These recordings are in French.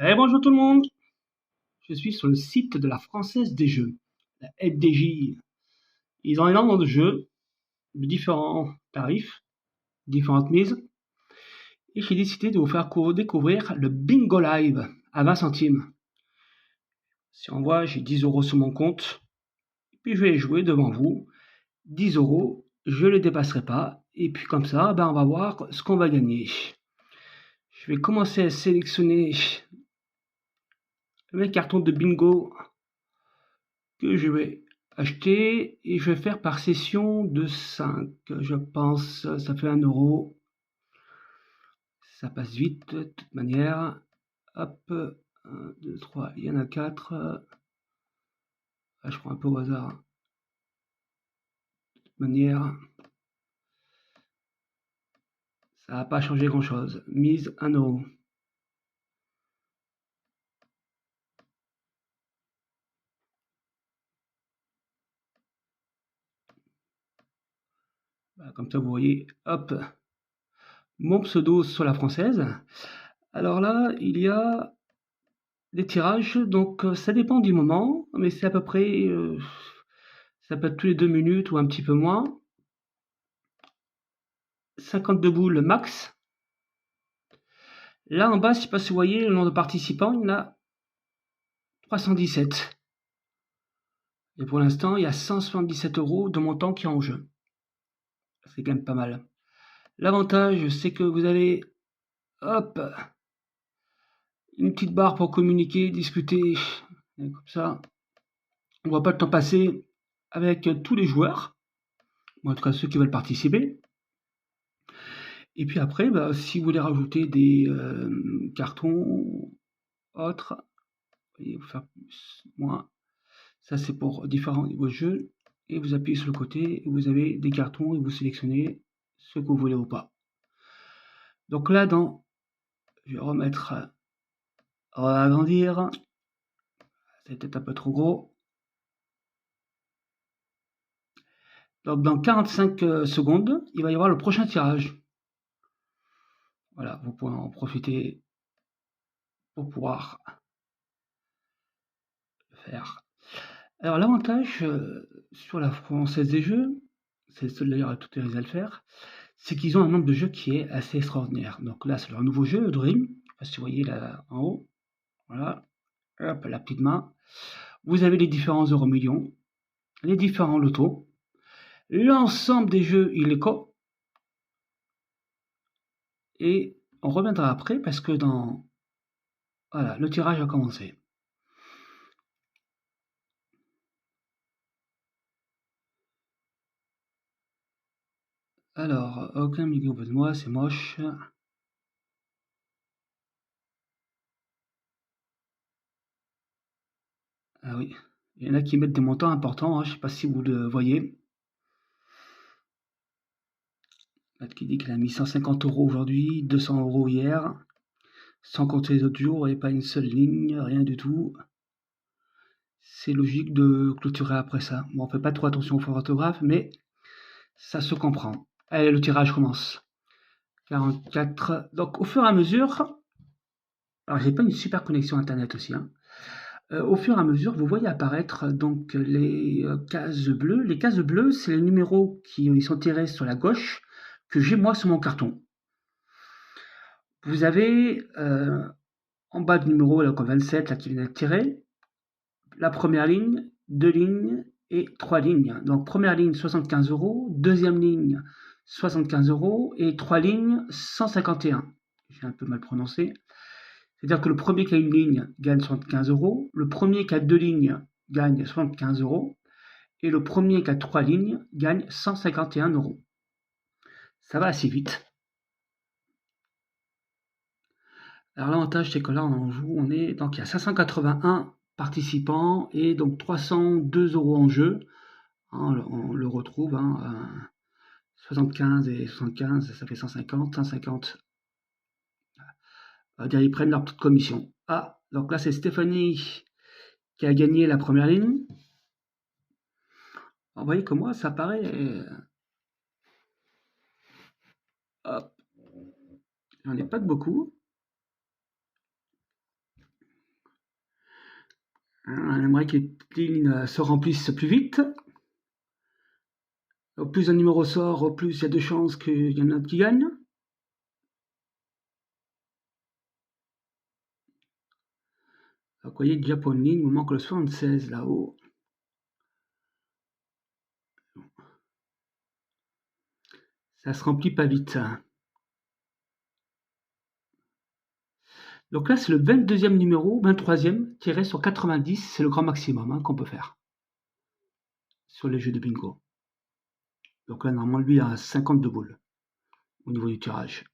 Bonjour tout le monde, je suis sur le site de la Française des Jeux, la FDJ. Ils ont énormément de jeux, de différents tarifs, différentes mises, et j'ai décidé de vous faire découvrir le Bingo Live à 20 centimes. Si on voit, j'ai 10 euros sur mon compte, et puis je vais les jouer devant vous. 10 euros, je ne les dépasserai pas, et puis comme ça, on va voir ce qu'on va gagner. Je vais commencer à sélectionner mes cartons de bingo que je vais acheter et je vais faire par session de 5. Je pense, ça fait 1 euro. Ça passe vite de toute manière. Hop, 1, 2, 3, il y en a 4. Je prends un peu au hasard. De toute manière, ça n'a pas changé grand chose. Mise 1 euro. Voilà, comme ça, vous voyez, hop, mon pseudo sur la française. Alors là, il y a des tirages, donc ça dépend du moment, mais c'est à peu près, ça peut être tous les 2 minutes ou un petit peu moins. 52 boules max. Là en bas, je ne sais pas si vous voyez le nombre de participants, il y en a 317. Et pour l'instant, il y a 177 euros de montant qui est en jeu. C'est quand même pas mal. L'avantage, c'est que vous avez, hop, une petite barre pour communiquer, discuter, comme ça. On ne voit pas le temps passer avec tous les joueurs, ou en tout cas ceux qui veulent participer. Et puis après, si vous voulez rajouter des cartons autres, vous faire plus, moins. Ça, c'est pour différents niveaux de jeu. Et vous appuyez sur le côté, et vous avez des cartons, et vous sélectionnez ce que vous voulez ou pas. Donc là, je vais remettre, agrandir. C'est peut-être un peu trop gros. Donc dans 45 secondes, il va y avoir le prochain tirage. Voilà, vous pouvez en profiter pour pouvoir le faire. Alors l'avantage sur la Française des Jeux, c'est le seul d'ailleurs à toutes les à le faire, c'est qu'ils ont un nombre de jeux qui est assez extraordinaire. Donc là, c'est leur nouveau jeu, le Dream. Je ne sais pas si vous voyez là en haut. Voilà. Hop, la petite main. Vous avez les différents euros millions, les différents lotos, l'ensemble des jeux illico. Et on reviendra après parce que voilà, le tirage a commencé. Alors, aucun million de moi, c'est moche. Ah oui, il y en a qui mettent des montants importants, hein, je ne sais pas si vous le voyez. Qui dit qu'il a mis 150 euros aujourd'hui, 200 euros hier, sans compter les autres jours, et pas une seule ligne, rien du tout. C'est logique de clôturer après ça. Bon, on fait pas trop attention aux photographes, mais ça se comprend. Allez, le tirage commence. 44. Donc, au fur et à mesure, alors j'ai pas une super connexion internet aussi, hein. Au fur et à mesure, vous voyez apparaître donc les cases bleues. Les cases bleues, c'est les numéros qui ils sont tirés sur la gauche que j'ai moi sur mon carton. Vous avez en bas du numéro, là, comme 27, là, qui vient d'être tiré, la première ligne, 2 lignes et 3 lignes. Donc, première ligne, 75 euros, deuxième ligne, 75 euros et 3 lignes, 151. J'ai un peu mal prononcé. C'est-à-dire que le premier qui a une ligne gagne 75 euros, le premier qui a 2 lignes gagne 75 euros, et le premier qui a 3 lignes gagne 151 euros. Ça va assez vite. Alors l'avantage, c'est que là, on en joue, donc il y a 581 participants et donc 302 euros en jeu. Hein, on le retrouve, 75 et 75, ça fait 150, 150. Ils prennent leur petite commission. Ah, donc là, c'est Stéphanie qui a gagné la première ligne. Vous voyez que moi, ça paraît. Hop, j'en ai pas de beaucoup. On aimerait que les lignes se remplissent plus vite. Au plus un numéro sort, au plus il y a de chances qu'il y en a un qui gagne. Donc, vous voyez, déjà pour une ligne, il me manque le 76 là-haut. Ça se remplit pas vite. Donc là, c'est le 22e numéro, 23e, tiré sur 90, c'est le grand maximum qu'on peut faire sur les jeux de bingo. Donc là, normalement, lui, il a 52 boules au niveau du tirage.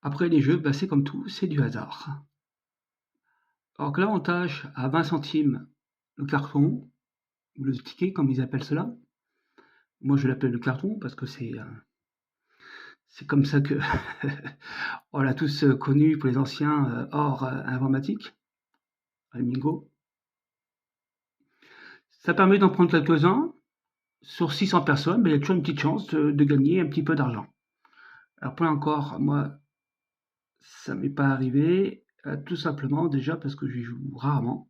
Après, les jeux, c'est comme tout, c'est du hasard. Alors que l'avantage, à 20 centimes le carton, ou le ticket, comme ils appellent cela, moi je l'appelle le carton parce que c'est comme ça que on l'a tous connu pour les anciens hors informatique, le bingo. Ça permet d'en prendre quelques-uns. Sur 600 personnes, il y a toujours une petite chance de gagner un petit peu d'argent. Alors pour encore, moi, ça m'est pas arrivé, tout simplement déjà parce que j'y joue rarement.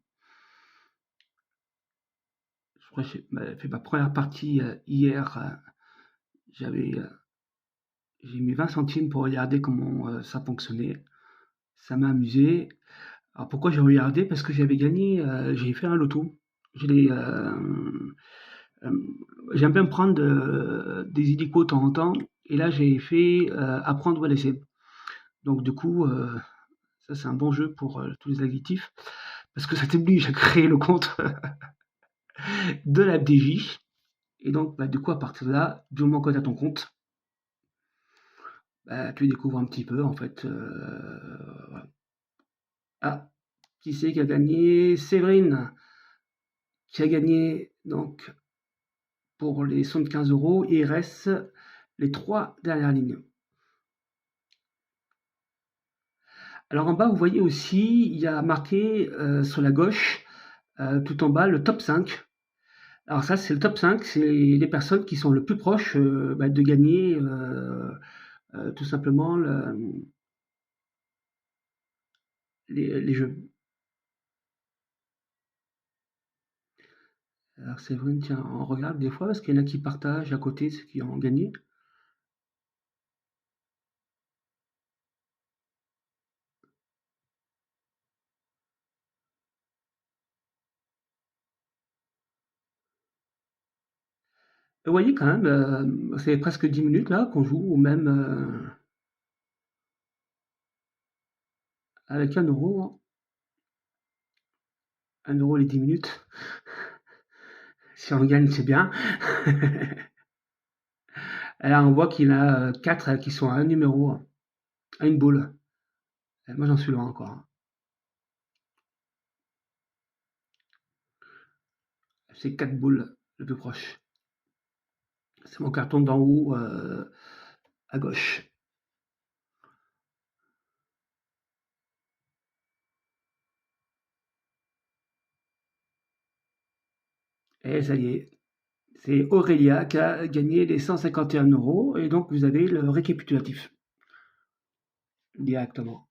Je crois que j'ai fait ma première partie hier, j'avais, j'ai mis 20 centimes pour regarder comment ça fonctionnait. Ça m'a amusé. Alors pourquoi j'ai regardé? Parce que j'avais gagné, j'ai fait un loto. Je l'ai, j'aime bien me prendre des hélicos de temps en temps, et là j'ai fait apprendre ou à laisser. Donc du coup, ça c'est un bon jeu pour tous les additifs, parce que ça t'oblige à créer le compte de la FDJ. Et donc du coup à partir de là, du moment que tu as ton compte, tu découvres un petit peu en fait. Voilà. Ah, qui c'est qui a gagné? Séverine, qui a gagné donc pour les 75 euros. Et il reste les 3 dernières lignes. Alors en bas, vous voyez aussi, il y a marqué sur la gauche, tout en bas, le top 5. Alors ça, c'est le top 5, c'est les personnes qui sont le plus proches de gagner tout simplement les jeux. Alors Séverine, tiens, on regarde des fois parce qu'il y en a qui partagent à côté ceux qui ont gagné. Vous voyez quand même, c'est presque 10 minutes là qu'on joue, ou même avec 1 euro, hein. 1 euro les 10 minutes. Si on gagne, c'est bien. Et là, on voit qu'il y en a 4 qui sont à un numéro, à une boule. Moi, j'en suis loin encore. C'est 4 boules le plus proche. C'est mon carton d'en haut à gauche. Et ça y est, c'est Aurélia qui a gagné les 151 euros. Et donc, vous avez le récapitulatif directement.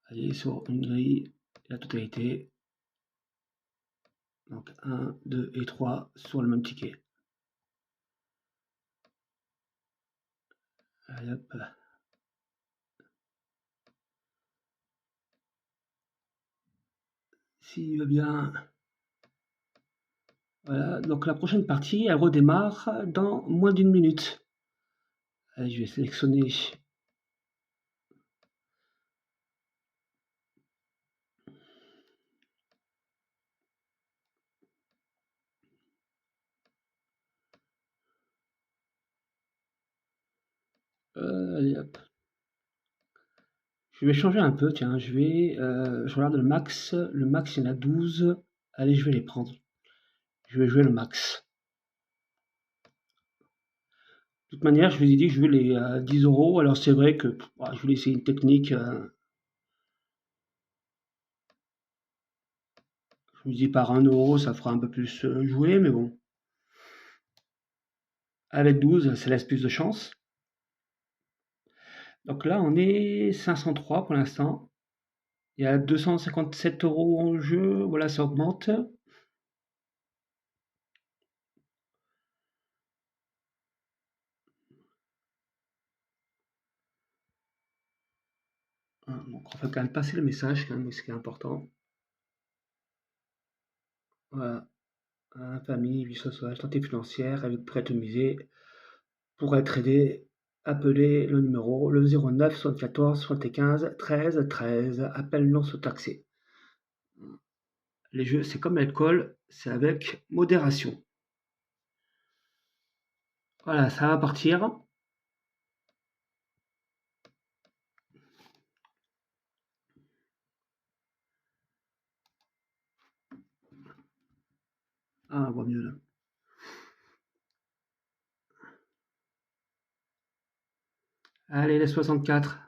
Allez, sur une grille, la totalité. Donc 1, 2 et 3 sur le même ticket. Allez hop. S'il veut bien. Voilà, donc la prochaine partie, elle redémarre dans moins d'une minute. Allez, je vais sélectionner. Allez hop. Je vais changer un peu, tiens, je regarde le max. Le max, il y en a 12. Allez, je vais les prendre. Je vais jouer le max. De toute manière, je vous ai dit que je veux les 10 euros. Alors c'est vrai que je vais essayer une technique. Je Je me dis par 1 € ça fera un peu plus jouer, mais bon. Avec 12, ça laisse plus de chance. Donc là, on est 503 pour l'instant. Il y a 257 € en jeu. Voilà, ça augmente. Donc on va quand même passer le message, quand même, ce qui est important. Voilà. Famille, vie sociale, santé financière, avec prêt automisé. Pour être aidé, appelez le numéro le 09 74 75 13 13. Appel non surtaxé. Les jeux, c'est comme l'alcool, c'est avec modération. Voilà, ça va partir. Ah, on voit mieux là. Allez, les 64.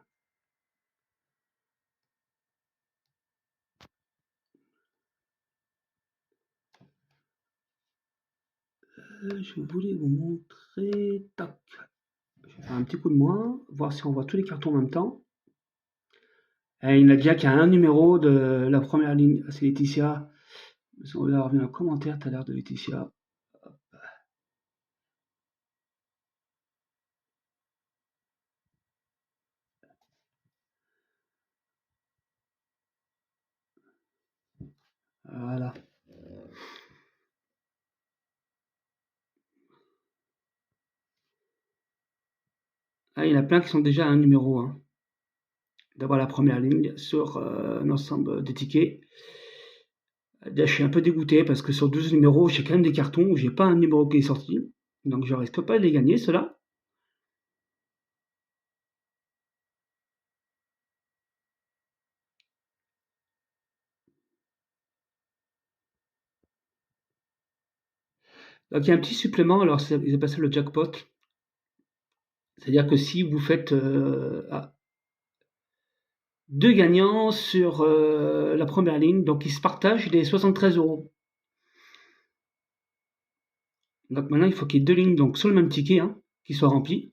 Je voulais vous montrer. Tac. Je vais faire un petit coup de moins, voir si on voit tous les cartons en même temps. Et il y en a déjà qui a un numéro de la première ligne. C'est Laetitia. On va avoir vu un commentaire tout à l'heure de Laetitia. Voilà. Ah, il y en a plein qui sont déjà à un numéro, hein, d'avoir la première ligne sur un ensemble de tickets. Là, je suis un peu dégoûté parce que sur 12 numéros, j'ai quand même des cartons où j'ai pas un numéro qui est sorti. Donc je risque pas de les gagner, ceux-là. Donc il y a un petit supplément, alors ils appellent ça le jackpot. C'est-à-dire que si vous faites deux gagnants sur la première ligne, donc ils se partagent les 73 €. Donc maintenant, il faut qu'il y ait deux lignes donc sur le même ticket, hein, qui soient remplies.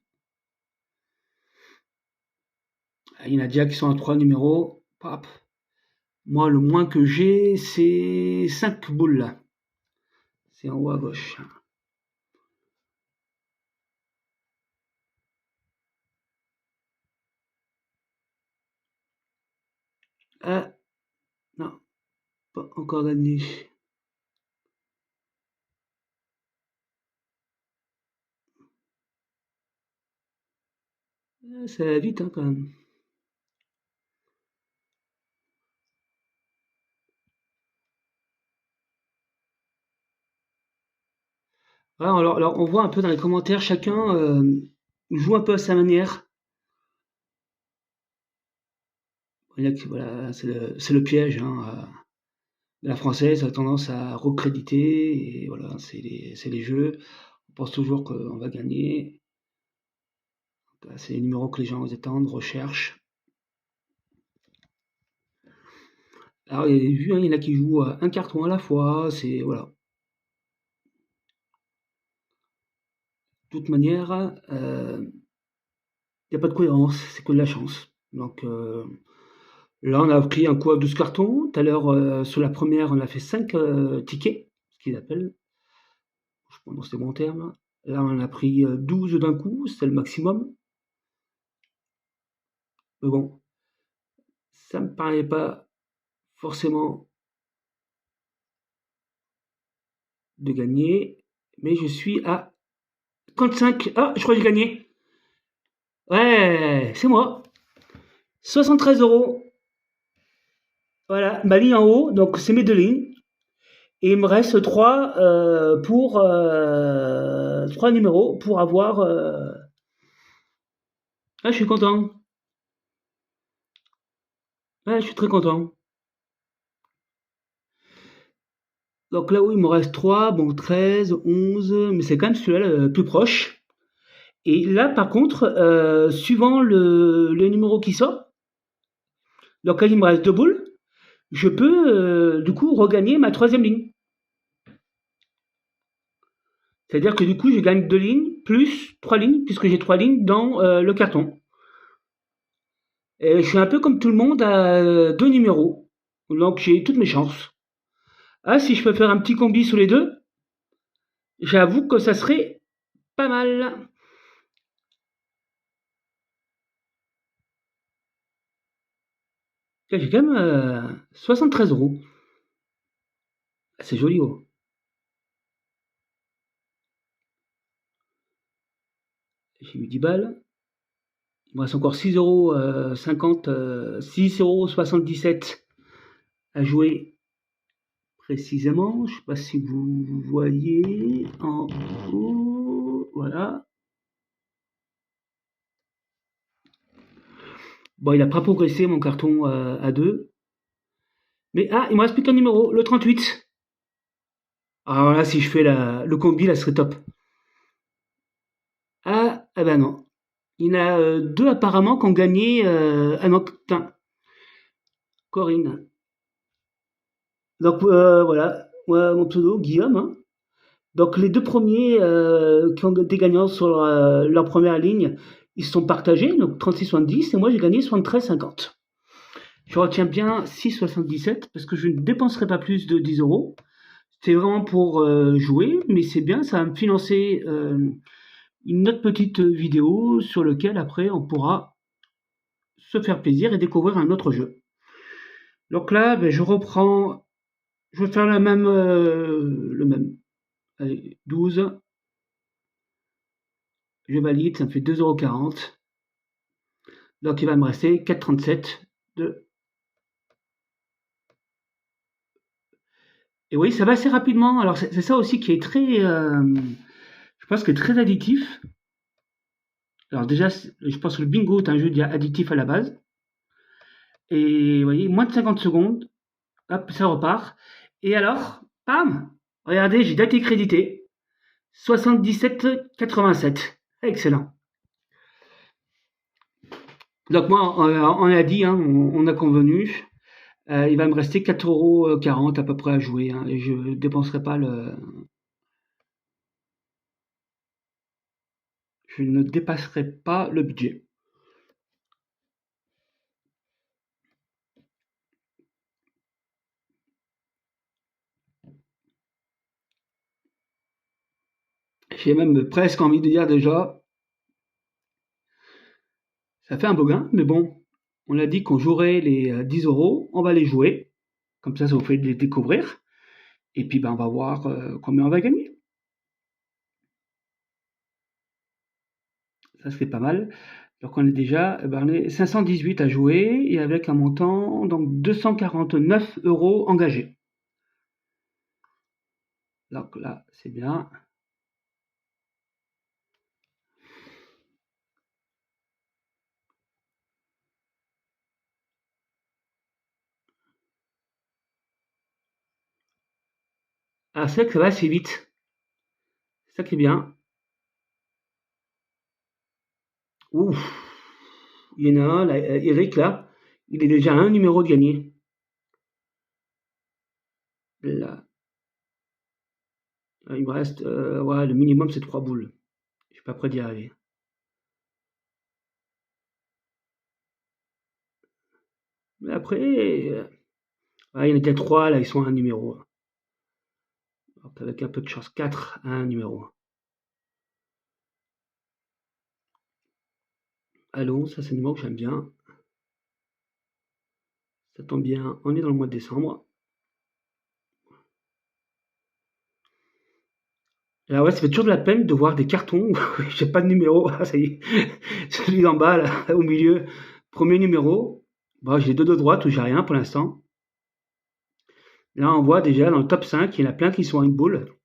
Il y en a déjà qui sont à 3 numéros. Pop. Moi, le moins que j'ai, c'est 5 boules là. C'est en haut à gauche. Ah, non, pas encore gagné. Ça va vite, hein, quand même. Alors, on voit un peu dans les commentaires, chacun joue un peu à sa manière. Voilà, c'est le piège, hein. La française a tendance à recréditer, et voilà, c'est les jeux. On pense toujours qu'on va gagner. C'est les numéros que les gens attendent, recherchent. Alors, il y a des vues, hein, il y en a qui jouent un carton à la fois, c'est voilà. De toute manière, il n'y a pas de cohérence, c'est que de la chance. Donc là, on a pris un coup à 12 cartons. Tout à l'heure, sur la première, on a fait 5 tickets, ce qu'ils appellent. Je prononce les bons termes. Là, on a pris 12 d'un coup, c'était le maximum. Mais bon, ça me paraît pas forcément de gagner. Mais je suis à 55. Ah, je crois que j'ai gagné. Ouais, c'est moi. 73 €. Voilà, ma ligne en haut, donc c'est mes deux lignes. Et il me reste trois numéros pour avoir. Ah, je suis content. Ouais, je suis très content. Donc là où il me reste 3, bon 13, 11, mais c'est quand même celui-là le plus proche. Et là, par contre, suivant le numéro qui sort, donc là il me reste deux boules. je peux du coup regagner ma troisième ligne. C'est-à-dire que du coup, je gagne 2 lignes plus 3 lignes, puisque j'ai 3 lignes dans le carton. Et je suis un peu comme tout le monde à 2 numéros. Donc j'ai toutes mes chances. Ah, si je peux faire un petit combi sur les deux, j'avoue que ça serait pas mal. J'ai quand même 73 euros. C'est joli, oh. J'ai mis 10 balles. Il me reste encore 6,50 €, 6,77 € à jouer précisément. Je ne sais pas si vous voyez en haut. Voilà. Bon, il n'a pas progressé mon carton à 2. Mais ah, il me reste plus qu'un numéro, le 38. Alors là, si je fais le combi, là, ce serait top. Ah, eh ben non. Il y en a deux apparemment qui ont gagné. Ah non, putain, Corinne. Donc voilà, moi, mon pseudo, Guillaume, hein. Donc les deux premiers qui ont été gagnants sur leur première ligne, ils se sont partagés, donc 36,70, et moi j'ai gagné 73,50. Je retiens bien 6,77 parce que je ne dépenserai pas plus de 10 euros. C'est vraiment pour jouer, mais c'est bien, ça va me financer une autre petite vidéo sur laquelle après on pourra se faire plaisir et découvrir un autre jeu. Donc là, ben, je reprends, je vais faire le même. Allez, 12, je valide, ça me fait 2,40 €. Donc il va me rester 4,37 de... Et oui, ça va assez rapidement. Alors c'est ça aussi qui est très, je pense que très addictif. Alors déjà, je pense que le bingo est un jeu déjà addictif à la base. Et vous voyez, moins de 50 secondes, hop, ça repart. Et alors, bam, regardez, j'ai été crédité. 77,87. Excellent. Donc moi, on a dit, hein, on a convenu. Il va me rester 4,40 € à peu près à jouer, hein, et je ne dépenserai pas je ne dépasserai pas le budget. J'ai même presque envie de dire déjà, ça fait un beau gain, mais bon, on a dit qu'on jouerait les 10 euros, on va les jouer, comme ça vous fait les découvrir, et puis ben, on va voir combien on va gagner. Ça serait pas mal. Donc on est déjà, on est 518 à jouer, et avec un montant, donc 249 € engagés. Donc là, c'est bien. Ah, c'est vrai que ça va assez vite. C'est ça qui est bien. Ouf, il y en a un, là, Eric, là, il est déjà à un numéro de gagné. Là, il me reste, ouais, le minimum, c'est 3 boules. Je suis pas prêt d'y arriver. Mais après, ouais, il y en a déjà 3, là, ils sont à un numéro. Donc, avec un peu de chance, 4 à un numéro. Allons, ça, c'est un numéro que j'aime bien. Ça tombe bien, on est dans le mois de décembre. Là, ouais, ça fait toujours de la peine de voir des cartons où j'ai pas de numéro. Ah, ça y est, celui d'en bas, là, au milieu, premier numéro. Bon, j'ai deux de droite où j'ai rien pour l'instant. Là, on voit déjà dans le top 5, il y en a plein qui sont à une boule.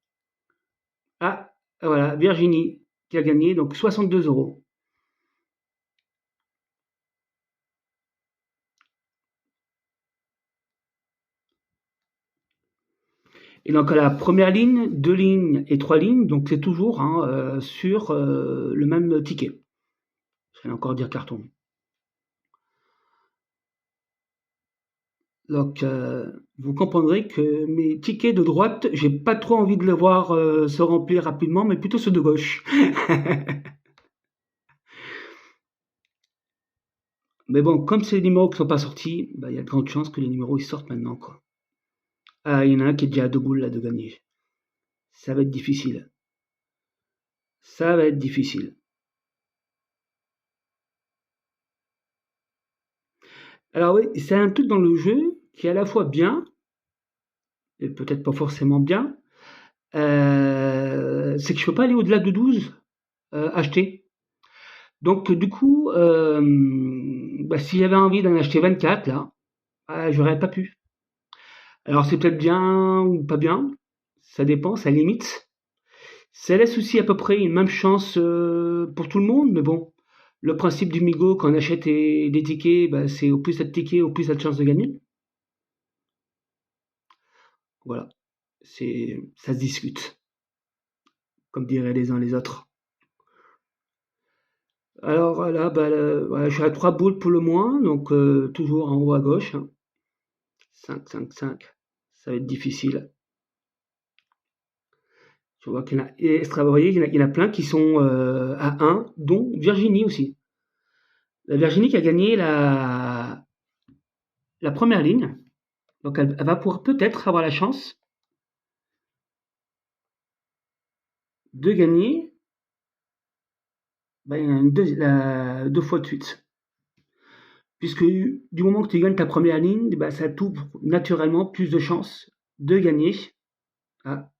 Ah, voilà, Virginie qui a gagné donc 62 euros. Et donc à la première ligne, deux lignes et trois lignes, donc c'est toujours hein, sur le même ticket. Je vais encore dire carton. Donc, vous comprendrez que mes tickets de droite, j'ai pas trop envie de les voir se remplir rapidement, mais plutôt ceux de gauche. Mais bon, comme c'est les numéros qui sont pas sortis, bah, il y a de grandes chances que les numéros ils sortent maintenant, quoi. Ah, il y en a un qui est déjà à deux boules là de gagner. Ça va être difficile. Ça va être difficile. Alors oui, c'est un truc dans le jeu qui est à la fois bien, et peut-être pas forcément bien, c'est que je peux pas aller au-delà de 12 acheter. Donc du coup, bah, si j'avais envie d'en acheter 24 là, j'aurais pas pu. Alors c'est peut-être bien ou pas bien, ça dépend, ça limite. Ça laisse aussi à peu près une même chance pour tout le monde, mais bon, le principe du Migo quand on achète des tickets, bah, c'est au plus t'as de tickets, au plus t'as de chances de gagner. Voilà, ça se discute, comme diraient les uns les autres. Alors là, bah, voilà, je suis à 3 boules pour le moins, donc toujours en haut à gauche, hein. 5, 5, 5. Ça va être difficile. Je vois qu'il y en a, et vous voyez, il y en a plein qui sont à 1, dont Virginie aussi. La Virginie qui a gagné la première ligne, donc elle va pouvoir peut-être avoir la chance de gagner bah, deux fois de suite. Puisque du moment que tu gagnes ta première ligne, bah, ça t'ouvre naturellement plus de chances de gagner. Ah,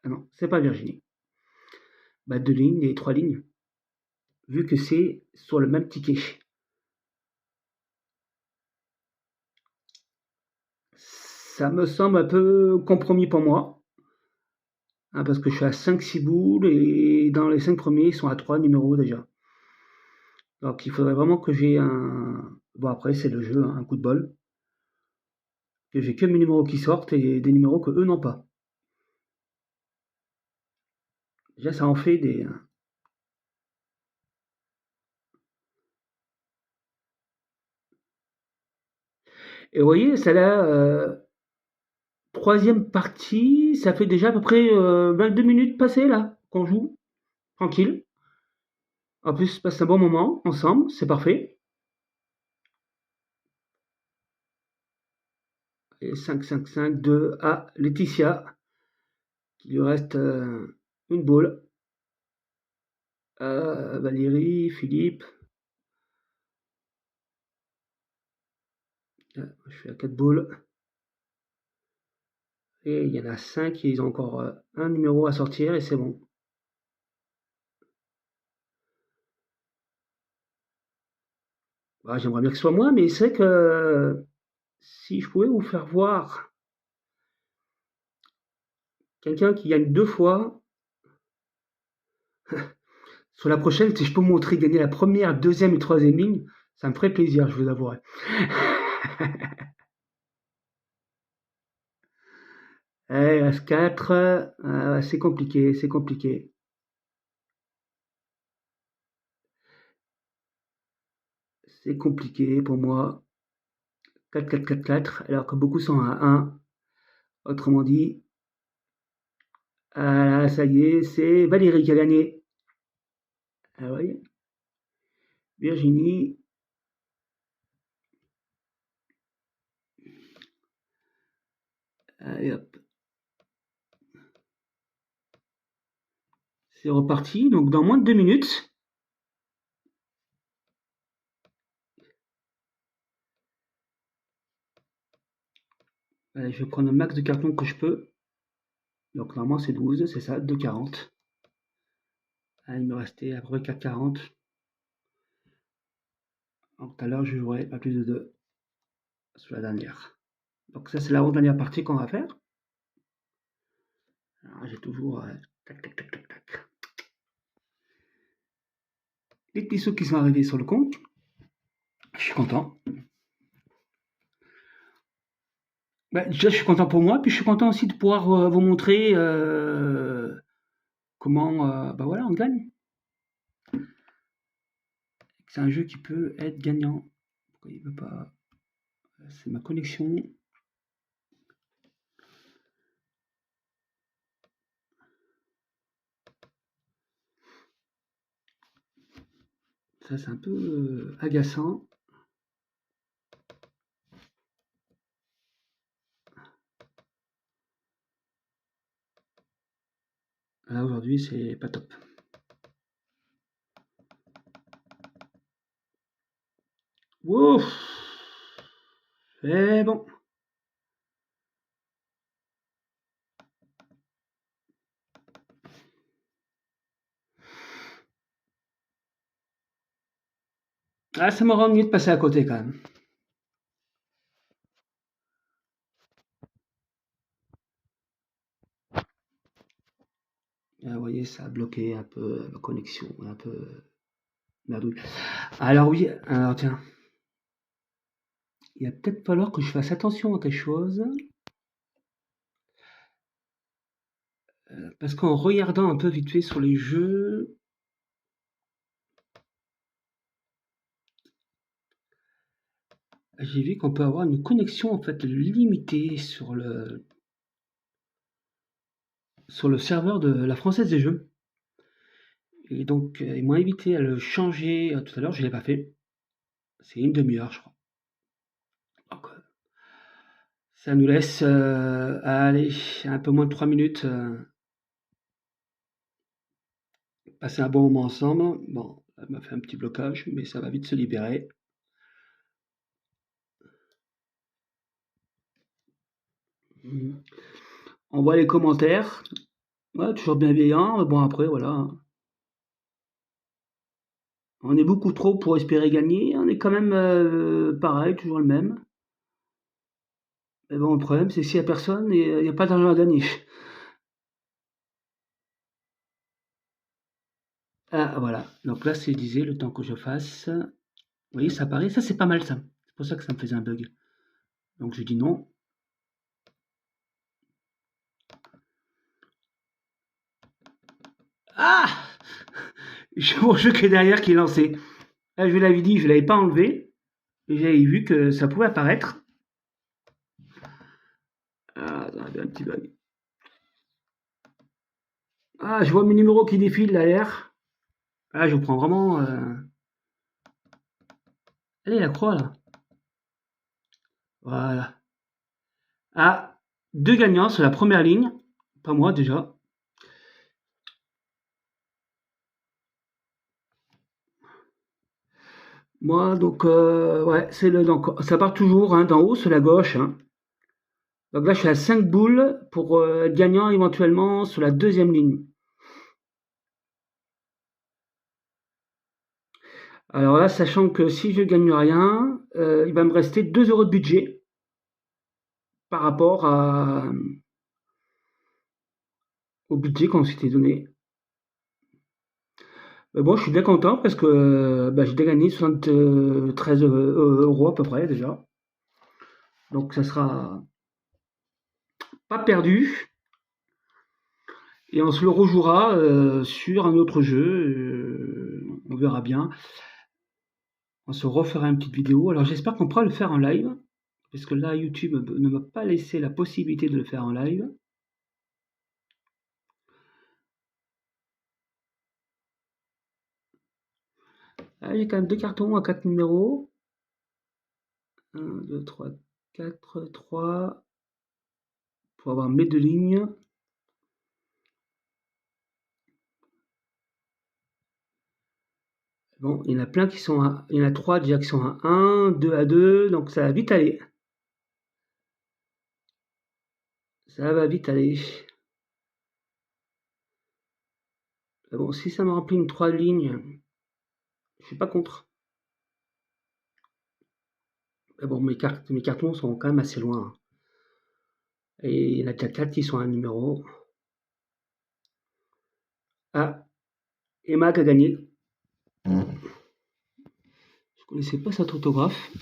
ah non, c'est pas Virginie. Bah, deux lignes et trois lignes, vu que c'est sur le même ticket. Ça me semble un peu compromis pour moi, hein, parce que je suis à 5-6 boules et dans les 5 premiers, ils sont à 3 numéros déjà. Donc il faudrait vraiment que j'ai un... Bon après c'est le jeu, hein, un coup de bol. Que j'ai que mes numéros qui sortent et des numéros que eux n'ont pas. Déjà ça en fait des... Et vous voyez, celle-là, troisième partie, ça fait déjà à peu près 22 minutes passées là, qu'on joue, tranquille. En plus, on passe un bon moment ensemble, c'est parfait. Et 5, 5, 5, 2 à Laetitia, qui lui reste une boule. Valérie, Philippe, je suis à 4 boules. Et il y en a 5, ils ont encore un numéro à sortir et c'est bon. Bah, j'aimerais bien que ce soit moi, mais c'est vrai que si je pouvais vous faire voir quelqu'un qui gagne deux fois, sur la prochaine, si je peux vous montrer gagner la première, deuxième et troisième ligne, ça me ferait plaisir, je vous avouerai. Eh, as 4, c'est compliqué, c'est compliqué. C'est compliqué pour moi. 4, 4, 4, 4, alors que beaucoup sont à 1. Autrement dit, ah, ça y est, c'est Valérie qui a gagné. Ah oui, Virginie. Allez hop, c'est reparti. Donc dans moins de 2 minutes, allez, je vais prendre le max de cartons que je peux. Donc normalement c'est 12, c'est ça, 2,40. Ah, il me restait à peu près 4,40. Donc tout à l'heure je jouerai pas plus de 2 sur la dernière. Donc ça c'est la dernière partie qu'on va faire. Alors j'ai toujours tac tac tac tac tac. Les petits sous qui sont arrivés sur le compte. Je suis content. Bah, déjà je suis content pour moi, puis je suis content aussi de pouvoir vous montrer comment bah voilà on gagne. C'est un jeu qui peut être gagnant. Pourquoi il veut pas? C'est ma connexion. Ça, c'est un peu agaçant. Là, aujourd'hui, c'est pas top. Ouf! C'est bon. Ah, ça m'aurait ennuyé de passer à côté quand même. Ah, vous voyez, ça a bloqué un peu la connexion, un peu merdouille. Alors oui, alors tiens, il va peut-être falloir que je fasse attention à quelque chose, parce qu'en regardant un peu vite fait sur les jeux, j'ai vu qu'on peut avoir une connexion en fait limitée sur le serveur de la Française des Jeux. Et donc, ils m'ont invité à le changer tout à l'heure, je l'ai pas fait. C'est une demi-heure, je crois. Donc, ça nous laisse, allez, un peu moins de 3 minutes, passer un bon moment ensemble. Bon, elle m'a fait un petit blocage, mais ça va vite se libérer. Mmh. On voit les commentaires. Ouais, toujours bienveillant, mais bon après voilà, hein. On est beaucoup trop pour espérer gagner, on est quand même, pareil, toujours le même. Mais bon, le problème, c'est s'il y a personne et il y a pas d'argent à gagner. Ah voilà, donc là, c'est disait le temps que je fasse. Vous voyez, ça apparaît, ça c'est pas mal ça. C'est pour ça que ça me faisait un bug. Donc je dis non. Ah! J'ai mon jeu qui est derrière qui est lancé. Là, je l'avais dit, je l'avais pas enlevé. Et j'avais vu que ça pouvait apparaître. Ah, ça avait un petit bug. Ah, je vois mes numéros qui défilent derrière. Ah, je prends vraiment. Allez, la croix là. Voilà. Ah, deux gagnants sur la première ligne. Pas moi déjà. Moi, donc, ouais, donc, ça part toujours hein, d'en haut, sur la gauche, hein. Donc là, je suis à 5 boules pour être gagnant éventuellement sur la deuxième ligne. Alors là, sachant que si je gagne rien, il va me rester 2 euros de budget par rapport au budget qu'on s'était donné. Mais bon, je suis bien content parce que bah, j'ai déjà gagné 73 euros à peu près déjà. Donc ça sera pas perdu. Et on se le rejouera sur un autre jeu. On verra bien. On se refera une petite vidéo. Alors j'espère qu'on pourra le faire en live. Parce que là, YouTube ne m'a pas laissé la possibilité de le faire en live. Ah, j'ai quand même deux cartons à 4 numéros. 1, 2, 3, 4, 3. Pour avoir mes deux lignes. Bon, il y en a plein qui sont à. Il y en a 3 déjà qui sont à 1, 2 à 2. Donc ça va vite aller. Ça va vite aller. Bon, si ça me remplit une 3 lignes, je suis pas contre. Mais bon, mes cartons sont quand même assez loin, hein. Et il y en a déjà 4 qui sont à un numéro. Ah, Emma qui a gagné. Je connaissais pas cet autographe.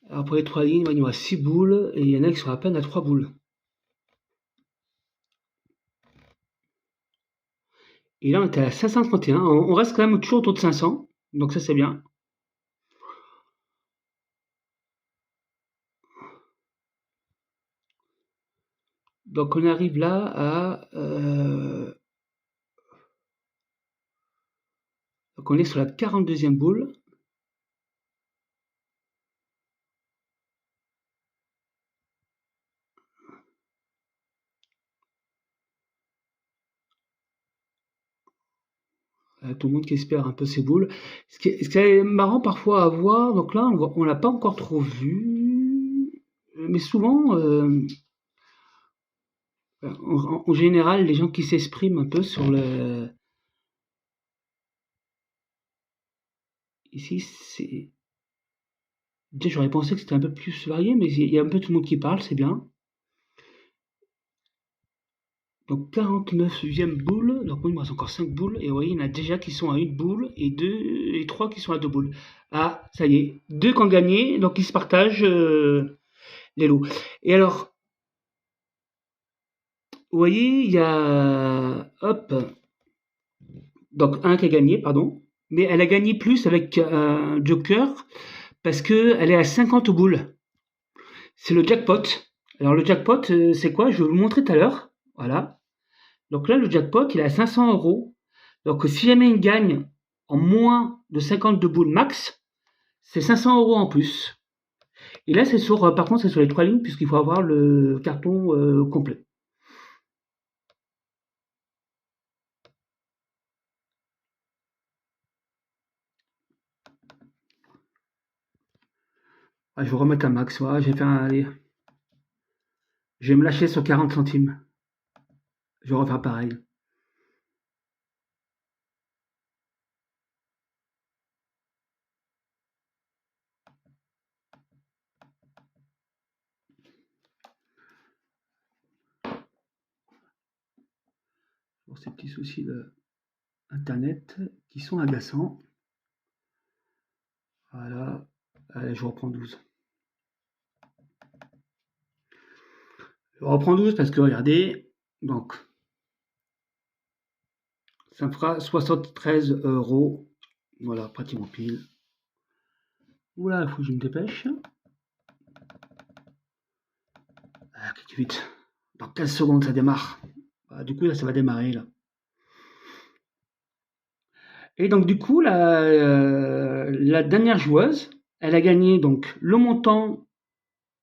Alors pour les 3 lignes, il y aura 6 boules et il y en a qui sont à peine à 3 boules. Et là, on était à 531. On reste quand même toujours autour de 500. Donc ça, c'est bien. Donc on arrive là à... donc on est sur la 42e boule. Tout le monde qui espère un peu ces boules. Ce qui est marrant parfois à voir, donc là on l'a pas encore trop vu, mais souvent, en général, les gens qui s'expriment un peu sur le... Ici, c'est... Déjà, j'aurais pensé que c'était un peu plus varié, mais il y a un peu tout le monde qui parle, c'est bien. Donc 49e boule, donc moi il me reste encore 5 boules, et vous voyez, il y en a déjà qui sont à une boule, et 3 qui sont à 2 boules. Ah, ça y est, 2 qui ont gagné, donc ils se partagent les lots. Et alors, vous voyez, il y a... Hop, donc un qui a gagné, pardon, mais elle a gagné plus avec un joker, parce qu'elle est à 50 boules. C'est le jackpot. Alors le jackpot, c'est quoi? Je vais vous le montrer tout à l'heure. Voilà. Donc là, le jackpot, il est à 500 euros. Donc si jamais il gagne en moins de 52 boules max, c'est 500 euros en plus. Et là, c'est sur, par contre, c'est sur les 3 lignes, puisqu'il faut avoir le carton complet. Ah, je vais remettre un max. Voilà, je vais faire allez, je vais me lâcher sur 40 centimes. Je vais refaire pareil. Pour ces petits soucis d'internet qui sont agaçants. Voilà. Allez, je reprends 12. Je reprends 12 parce que regardez, donc ça me fera 73 euros. Voilà, pratiquement pile. Oula, il faut que je me dépêche. Ah, clique vite. Dans 15 secondes, ça démarre. Ah, du coup, là, ça va démarrer, là. Et donc, du coup, la dernière joueuse, elle a gagné donc le montant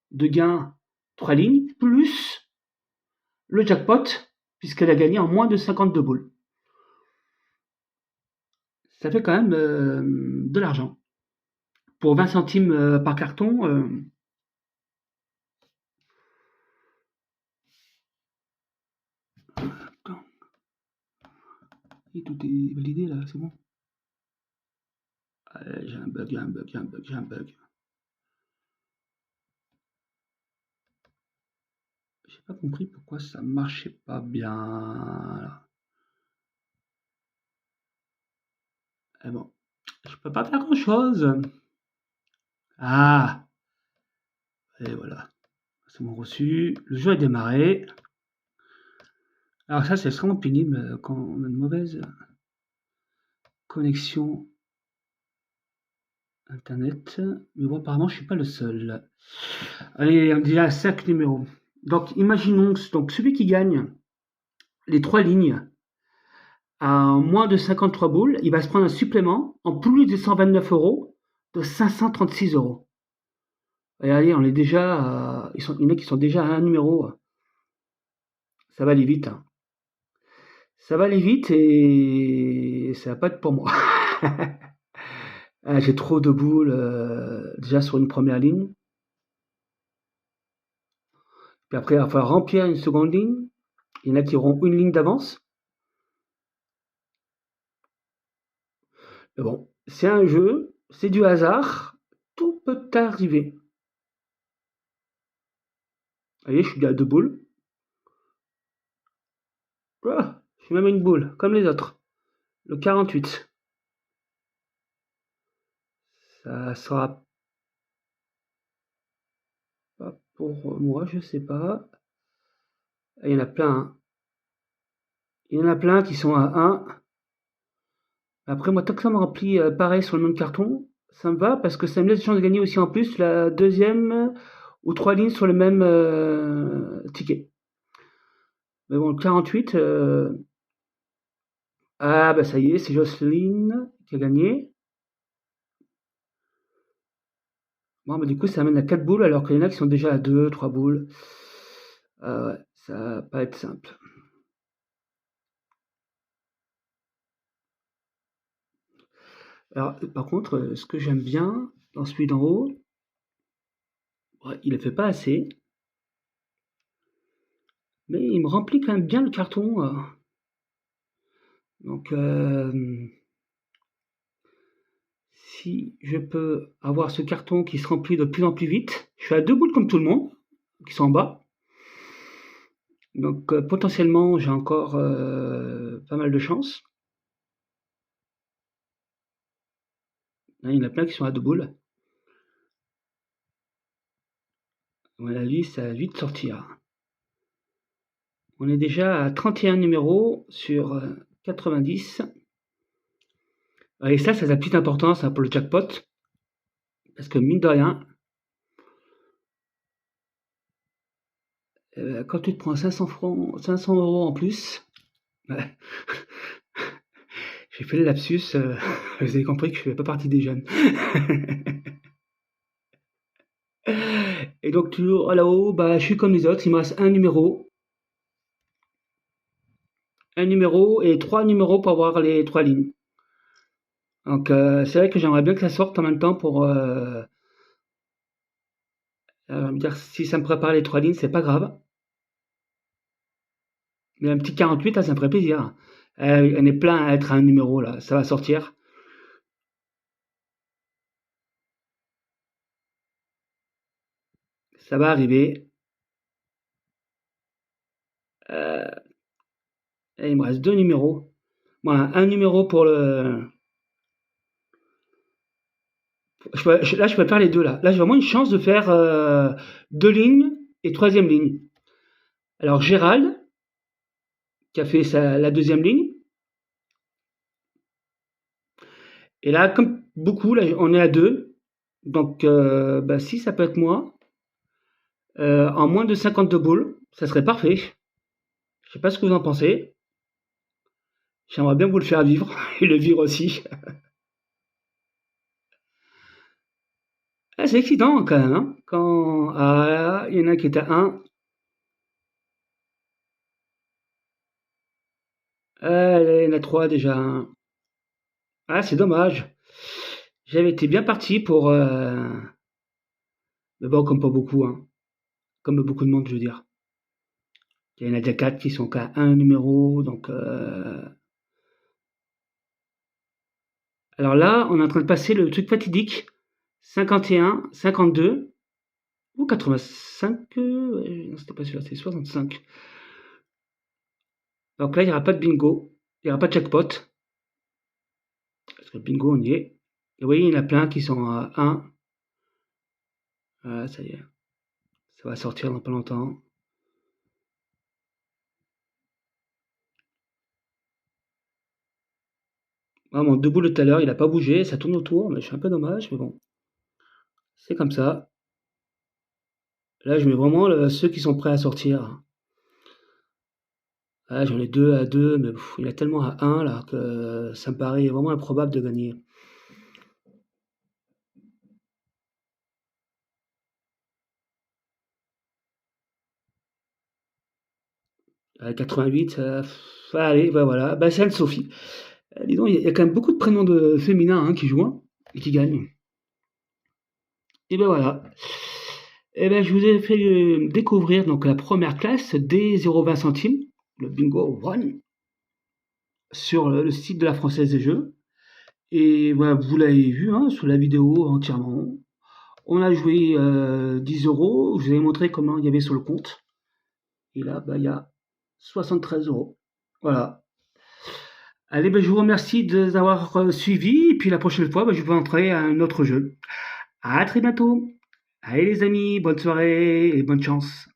de gain 3 lignes, plus le jackpot, puisqu'elle a gagné en moins de 52 boules. Ça fait quand même de l'argent. Pour 20 centimes par carton, et tout est validé là, c'est bon. J'ai un bug, j'ai un bug, j'ai un bug, j'ai un bug. J'ai pas compris pourquoi ça marchait pas bien. Et bon, je peux pas faire grand chose. Ah, et voilà. C'est mon reçu. Le jeu a démarré. Alors ça, c'est extrêmement pénible quand on a une mauvaise connexion internet. Mais bon, apparemment, je suis pas le seul. Allez, on dit à 5 numéros. Donc, imaginons donc celui qui gagne les 3 lignes à moins de 53 boules, il va se prendre un supplément en plus des 129 euros de 536 euros. Regardez, on est déjà, il y en a qui sont déjà à un numéro. Ça va aller vite. Hein. Ça va aller vite et ça va pas être pour moi. Ah, j'ai trop de boules déjà sur une première ligne. Puis après, il va falloir remplir une seconde ligne. Il y en a qui auront une ligne d'avance. Mais bon, c'est un jeu, c'est du hasard. Tout peut arriver. Vous voyez, je suis à deux boules. Ah, je suis même une boule, comme les autres. Le 48. Ça sera pas pour moi, je sais pas. Il y en a plein. Hein. Il y en a plein qui sont à 1. Après, moi, tant que ça me remplit pareil sur le même carton, ça me va parce que ça me laisse la chance de gagner aussi en plus la deuxième ou 3 lignes sur le même ticket. Mais bon, le 48, ah bah ça y est, c'est Jocelyne qui a gagné. Bon, bah du coup, ça amène à 4 boules alors qu'il y en a qui sont déjà à 2, 3 boules. Ah ouais, ça va pas être simple. Alors, par contre, ce que j'aime bien dans celui d'en haut, ouais, il ne fait pas assez, mais il me remplit quand même bien le carton. Donc, si je peux avoir ce carton qui se remplit de plus en plus vite, je suis à 2 boules comme tout le monde, qui sont en bas. Donc, potentiellement, j'ai encore pas mal de chance. Là, il y en a plein qui sont à 2 boules. À mon avis, ça va vite sortir. On est déjà à 31 numéros sur 90. Et ça a sa petite importance, hein, pour le jackpot. Parce que mine de rien, quand tu te prends 500 francs, 500 euros en plus, ouais, j'ai fait le lapsus, vous avez compris que je fais pas partie des jeunes. Et donc toujours là-haut, bah, je suis comme les autres, il me reste un numéro et 3 numéros pour avoir les 3 lignes. Donc c'est vrai que j'aimerais bien que ça sorte en même temps pour me dire si ça me prépare les 3 lignes, c'est pas grave. Mais un petit 48, ça me ferait plaisir. On est plein à être à un numéro là, ça va sortir. Ça va arriver. Et il me reste 2 numéros. Moi, un numéro pour le. Là, je peux faire les deux là. Là, j'ai vraiment une chance de faire 2 lignes et troisième ligne. Alors, Gérald, qui a fait la deuxième ligne. Et là, comme beaucoup, là, on est à 2. Donc, bah, si ça peut être moi, en moins de 52 boules, ça serait parfait. Je sais pas ce que vous en pensez. J'aimerais bien vous le faire vivre et le vivre aussi. Ah, c'est excitant quand même, hein. Quand il y en a qui est à 1. Ah, il y en a 3 déjà, hein. Ah, c'est dommage. J'avais été bien parti pour. Mais bon, comme pas beaucoup, hein. Comme beaucoup de monde, je veux dire. Il y en a déjà 4 qui sont qu'à un numéro, donc. Alors là, on est en train de passer le truc fatidique. 51, 52 ou 85. Non, c'était pas celui-là, c'est 65. Donc là, il n'y aura pas de bingo. Il n'y aura pas de jackpot. Parce que le bingo, on y est. Et vous voyez, il y en a plein qui sont à 1. Voilà, ça y est. Ça va sortir dans pas longtemps. Ah, mon debout de tout à l'heure, il a pas bougé, ça tourne autour, mais je suis un peu dommage, mais bon, c'est comme ça. Là, je mets vraiment ceux qui sont prêts à sortir. Ah, j'en ai 2 à 2, mais il y en a tellement à 1 là que ça me paraît vraiment improbable de gagner. 88, allez, bah voilà, bah c'est Anne-Sophie. Dis donc, il y a quand même beaucoup de prénoms de féminins, hein, qui jouent, hein, et qui gagnent. Et ben voilà. Et ben je vous ai fait découvrir donc la première classe des 0,20 centimes, le bingo one, sur le site de la Française des Jeux. Et voilà, vous l'avez vu, hein, sous la vidéo entièrement. On a joué 10 euros. Je vous ai montré comment il y avait sur le compte. Et là, bah, il y a 73 euros. Voilà. Allez, ben, je vous remercie de nous avoir suivis. Et puis la prochaine fois, bah, je vais entrer à un autre jeu. À très bientôt. Allez les amis, bonne soirée et bonne chance.